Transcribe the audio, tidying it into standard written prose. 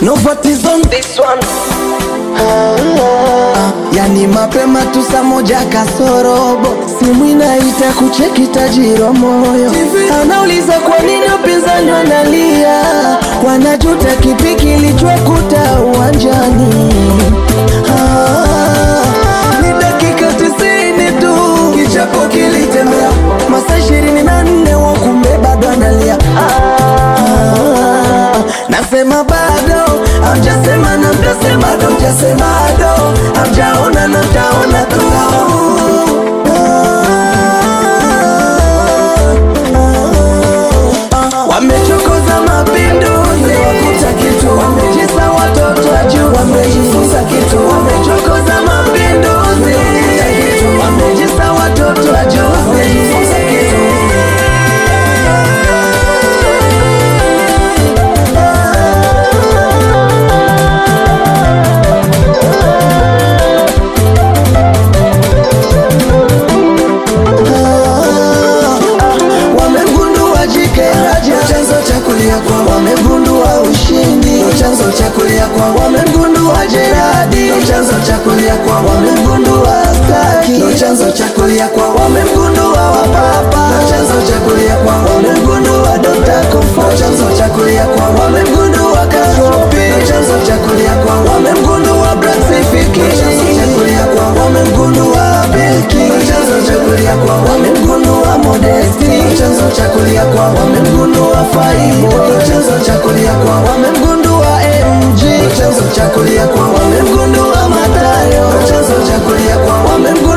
Nobody's on this one. Yani mapema tu saa moja kasorobo, simu inaita kucheki tajiro moyo. Anauliza kwa nini upinzani wanalia, wanajuta kipi kilichokuta uwanjani. Ni dakika 90 tu, kichapo kilitembea, masaa 24 wakumbe bado analia. Nasema bado, hamjasema na mtasema do, hamjasema do, hamjaona na mtaona tu. Wamechokoza mapinduzi, wakuta kitu, wamejisa watoto wa juu, wamejifunza kitu. Wamechokoza mapinduzi, wamejisa watoto wa juu, wamejifunza kitu. Wamegundua ushindi, chanzo cha kulia kwa. Wamegundua Geradi, chanzo cha kulia kwa. Wamegundua Staki, chanzo cha kulia kwa. Wamegundua Wapapa, chanzo cha kulia kwa. Wamegundua Dr. Kofo, chanzo cha kulia kwa. Wamegundua Kasropi, chanzo cha kulia kwa. Wamegundua Brasifiki, chanzo cha kulia kwa. Wamegundua Belki, chanzo cha kulia kwa. Wamegundua Modesti, chanzo cha kulia kwa. Wamegundua Faibo, chanzo cha kulia kwa. Wamegundua MG, chanzo cha kulia kwa. Wamegundua Matayo, chanzo cha kulia kwa. Wamegundua